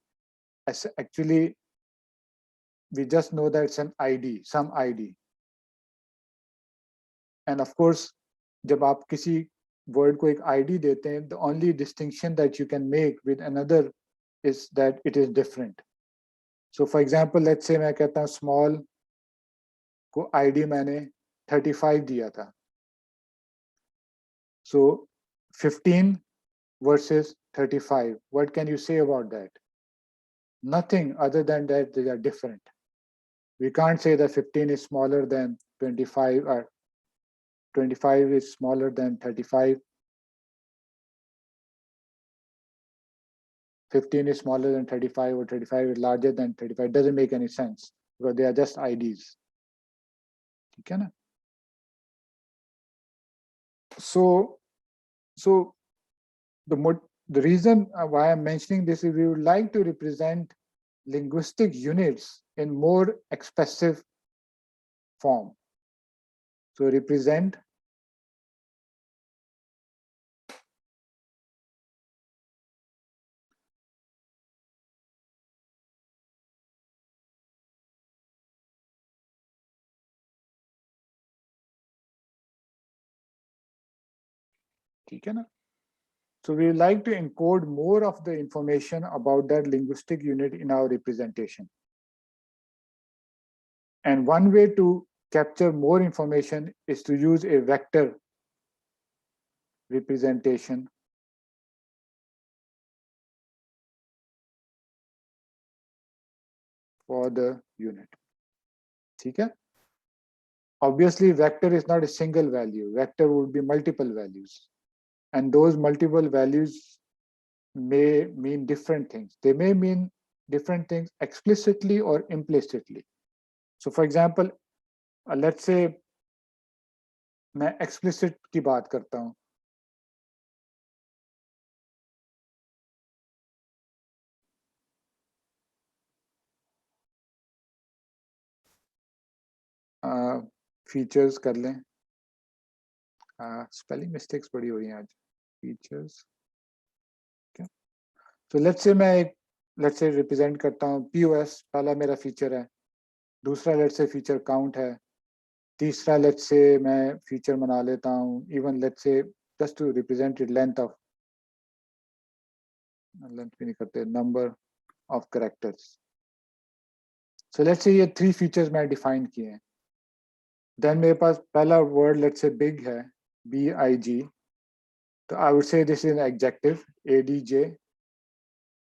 Actually, we just know that it's an ID, some ID. And of course, जब आप किसी word को एक ID देते हैं, the only distinction that you can make with another is that it is different. So for example, let's say मैं कहता हूँ small को ID मैंने 35 दिया था. So 15 versus 35. What can you say about that? Nothing other than that they are different. We can't say that 15 is smaller than 25 or 25 is smaller than 35. 15 is smaller than 35 or 35 is larger than 35. It doesn't make any sense because they are just IDs. ठीक है ना? So the reason why I'm mentioning this is we would like to represent linguistic units in more expressive form. So represent ठीक है ना? So we would like to encode more of the information about that linguistic unit in our representation. And one way to capture more information is to use a vector representation for the unit. ठीक है? Obviously, vector is not a single value. Vector would be multiple values. And those multiple values may mean different things. They may mean different things explicitly or implicitly. So for example, let's say मैं explicit की बात करता हूँ. Features कर लें. Spelling mistakes बड़ी हो रही हैं आज. Features. Okay. So let's say represent करता हूँ POS. पहला मेरा feature है. दूसरा let's say feature count है. तीसरा let's say मैं feature बना लेता हूँ. Even let's say just to represent it length भी नहीं करते. Number of characters. So let's say ये 3 features मैं define किए हैं. Then मेरे पास पहला word let's say big है. BIG. तो I would say this is an adjective, ADJ.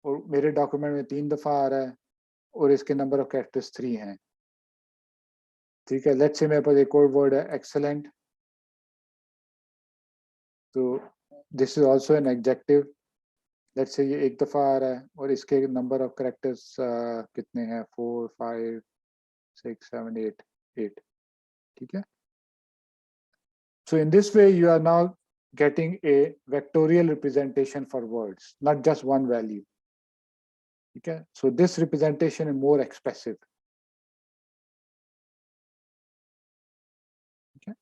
और मेरे डॉक्यूमेंट में 3 दफा आ रहा है और इसके नंबर ऑफ कैरेक्टर्स 3 हैं. ठीक है, लेट्स से मेरे पास एक और वर्ड है excellent. तो this is also an adjective. Let's say ये एक दफा आ रहा है और इसके नंबर ऑफ कैरेक्टर्स कितने हैं? 4 5 6 7 8. ठीक है. So in this way you are now getting a vectorial representation for words, not just one value. Okay, so this representation is more expressive. Okay.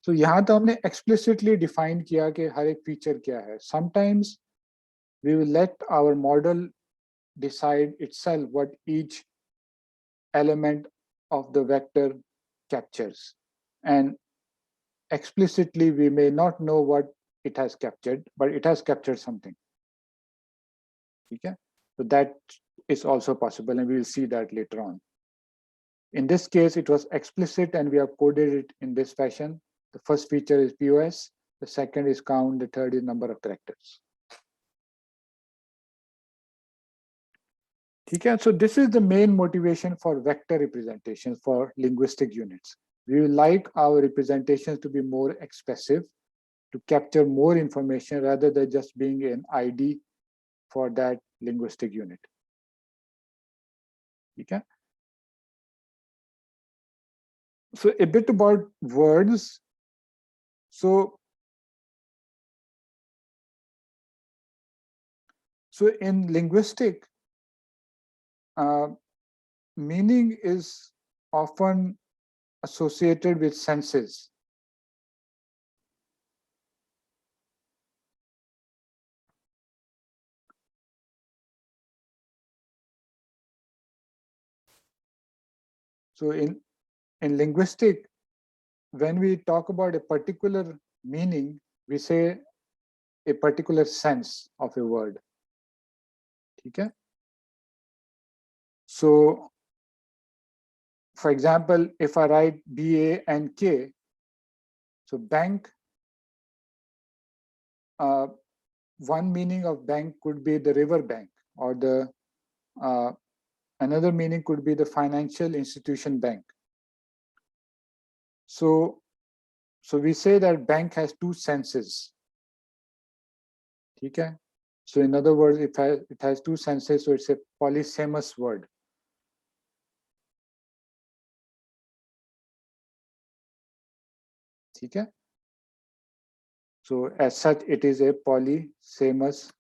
So यहाँ तो हमने explicitly define किया कि हर एक feature क्या है. Sometimes we will let our model decide itself what each element of the vector captures, and explicitly we may not know what it has captured, but it has captured something. Okay, so that is also possible, and we will see that later on. In this case, it was explicit, and we have coded it in this fashion. The first feature is POS, the second is count, the third is number of characters. Okay, so this is the main motivation for vector representations for linguistic units. We would like our representations to be more expressive, to capture more information rather than just being an ID for that linguistic unit. Okay. So a bit about words. So in linguistic, meaning is often associated with senses. So in linguistic, when we talk about a particular meaning, we say a particular sense of a word. Okay. So for example, if I write BANK, so bank, one meaning of bank could be the river bank, or the another meaning could be the financial institution bank. So we say that bank has two senses. Okay. So in other words, it has two senses, so it's a polysemous word. Okay. So as such, it is a polysemous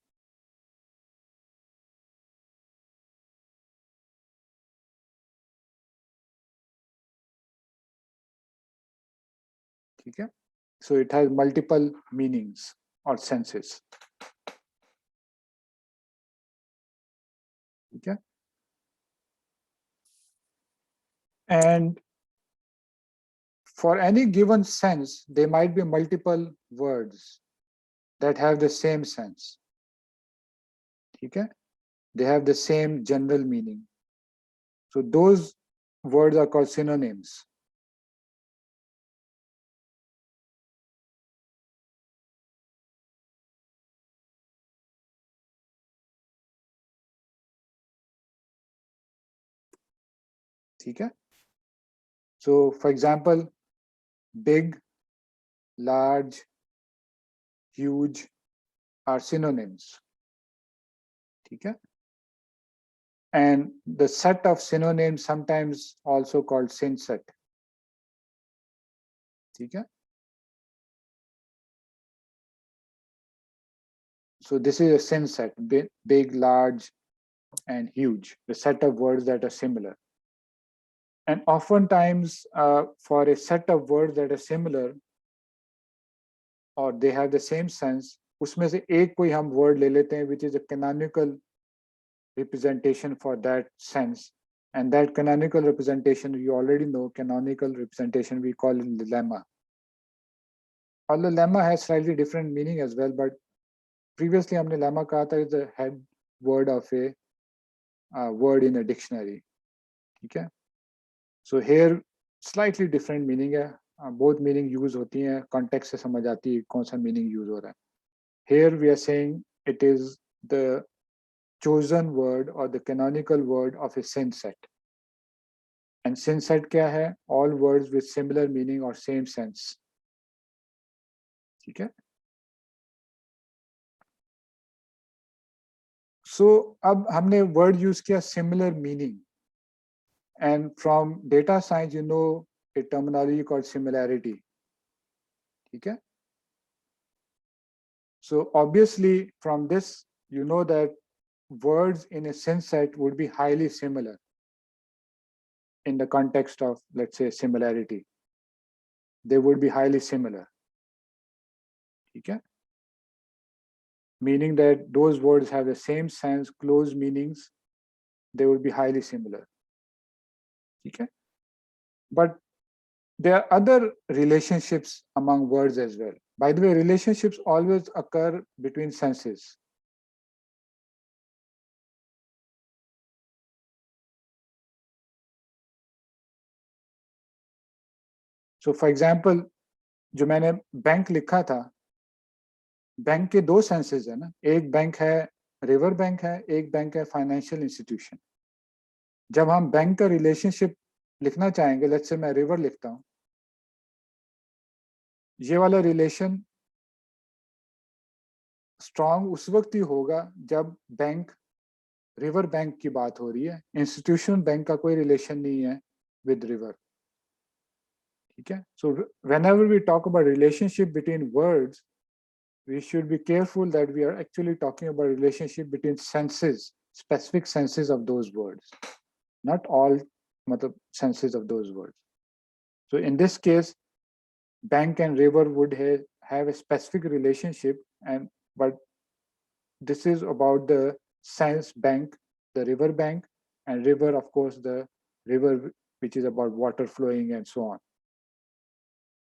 ठीक है. So it has multiple meanings or senses. Okay. And for any given sense, there might be multiple words that have the same sense. Okay. They have the same general meaning. So those words are called synonyms. Okay. So for example, big, large, huge are synonyms. Okay. And the set of synonyms sometimes also called syn set. Okay. So this is a syn set, big, large, and huge, the set of words that are similar. And oftentimes, for a set of words that are similar, or they have the same sense, उसमें से एक कोई हम word ले लेते हैं, which is a canonical representation for that sense. And that canonical representation, you already know, canonical representation, we call it the lemma. Although lemma has slightly different meaning as well, but previously हमने lemma कहा था is the head word of a word in a dictionary. Okay. So here slightly different meaning है. Both meaning use होती हैं, context से समझ आती है कौन सा meaning use हो रहा है. Here we are saying it is the chosen word or the canonical word of a syn set. And syn set क्या है? All words with similar meaning or same sense. ठीक है? So अब हमने word use किया similar meaning. And from data science, you know a terminology called similarity. Okay. So obviously from this, you know that words in a syn set would be highly similar in the context of, let's say, similarity. They would be highly similar. Okay. Meaning that those words have the same sense, close meanings, they would be highly similar. Okay. But there are other relationships among words as well. By the way, relationships always occur between senses. So for example, जो मैंने bank लिखा था, bank के दो senses है ना. एक bank है रिवर बैंक है, एक बैंक है फाइनेंशियल इंस्टीट्यूशन. जब हम बैंक का रिलेशनशिप लिखना चाहेंगे, लेट्स से मैं रिवर लिखता हूं, ये वाला रिलेशन स्ट्रांग उस वक्त ही होगा जब बैंक रिवर बैंक की बात हो रही है. इंस्टीट्यूशन बैंक का कोई रिलेशन नहीं है विद रिवर. ठीक है. So whenever we talk about relationship between words, we should be careful that we are actually talking about relationship between senses, specific senses of those words, not all senses of those words. So in this case, bank and river would have a specific relationship, but this is about the sense bank, the river bank, and river, of course, the river which is about water flowing and so on.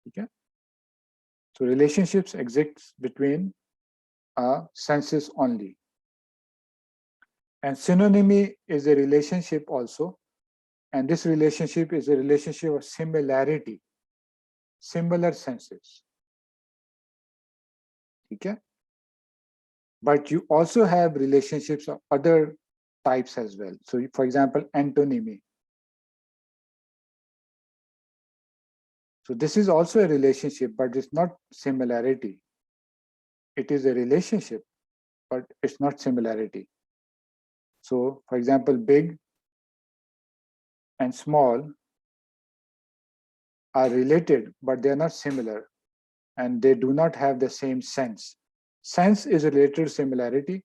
Okay. So relationships exist between senses only. And synonymy is a relationship also. And this relationship is a relationship of similarity, similar senses. Okay. But you also have relationships of other types as well. So for example, antonymy. So this is also a relationship, but it's not similarity. It is a relationship, but it's not similarity. So for example, big and small are related, but they are not similar, and they do not have the same sense. Sense is related to similarity,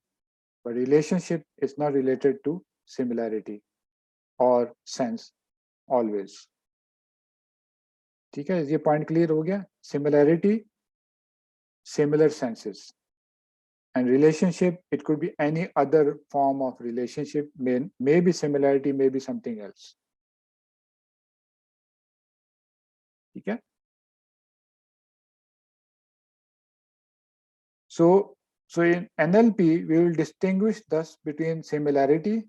but relationship is not related to similarity or sense always. ठीक है, ये point clear हो गया? Similarity, similar senses. And relationship, it could be any other form of relationship, may be similarity, may be something else. ठीक है? So in NLP, we will distinguish thus between similarity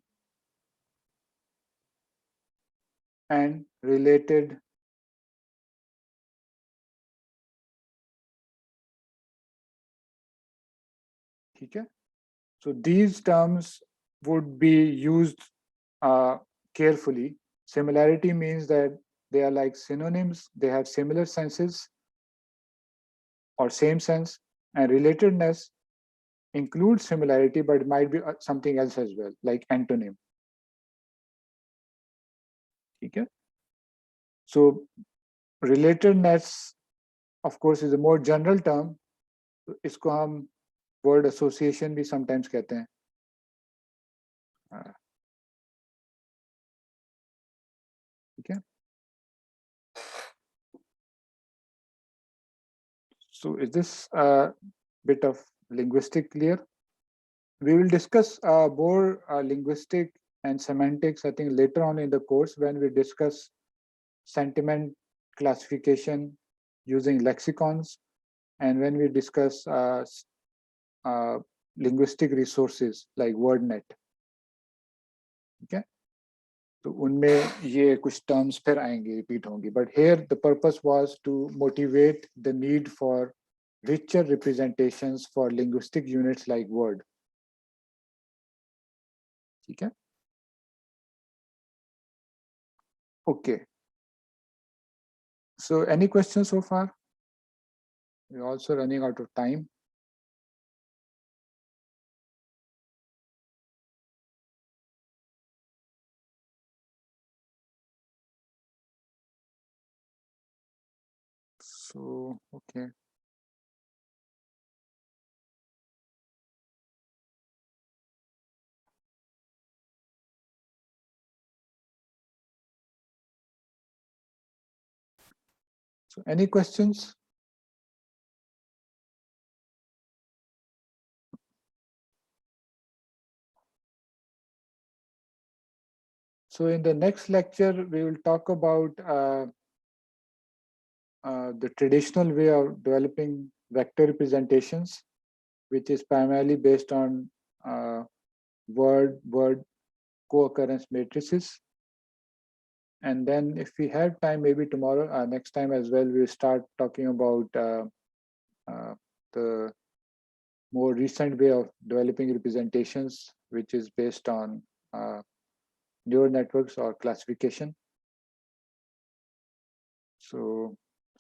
and related. ठीक है? So these terms would be used carefully. Similarity means that they are like synonyms, they have similar senses or same sense, and relatedness includes similarity, but it might be something else as well, like antonym. Okay? So relatedness, of course, is a more general term. इसको हम word association भी sometimes कहते हैं. Okay? So is this a bit of linguistic clear? We will discuss more linguistic and semantics, I think, later on in the course when we discuss sentiment classification using lexicons, and when we discuss linguistic resources like WordNet. Okay? तो उनमें ये कुछ terms फिर आएंगे, repeat होंगी. But here the purpose was to motivate the need for richer representations for linguistic units like word. ठीक है? Okay. So any questions so far? We're also running out of time. So, okay. So any questions? So in the next lecture, we will talk about the traditional way of developing vector representations, which is primarily based on word co-occurrence matrices. And then if we have time, maybe tomorrow, next time as well, we'll start talking about the more recent way of developing representations, which is based on neural networks or classification. So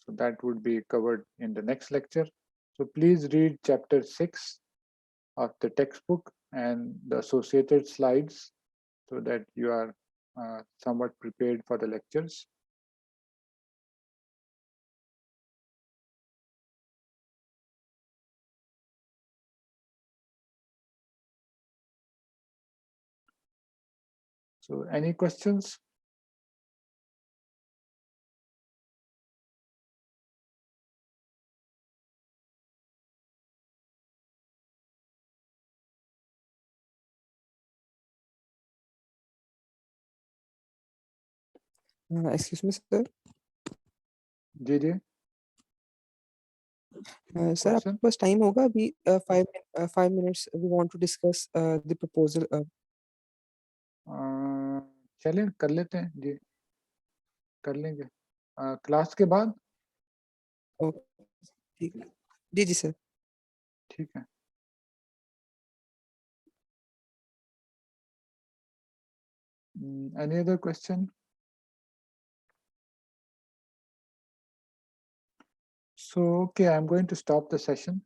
that would be covered in the next lecture. So please read chapter 6 of the textbook and the associated slides so that you are somewhat prepared for the lectures. So any questions? Excuse me, sir. Ji ji. Sir, आपके पास time होगा अभी 5 minutes. We want to discuss the proposal. चलिए कर लेते हैं जी, कर लेंगे class के बाद. ठीक है जी सर. ठीक है. Any other question? So, okay, I'm going to stop the session.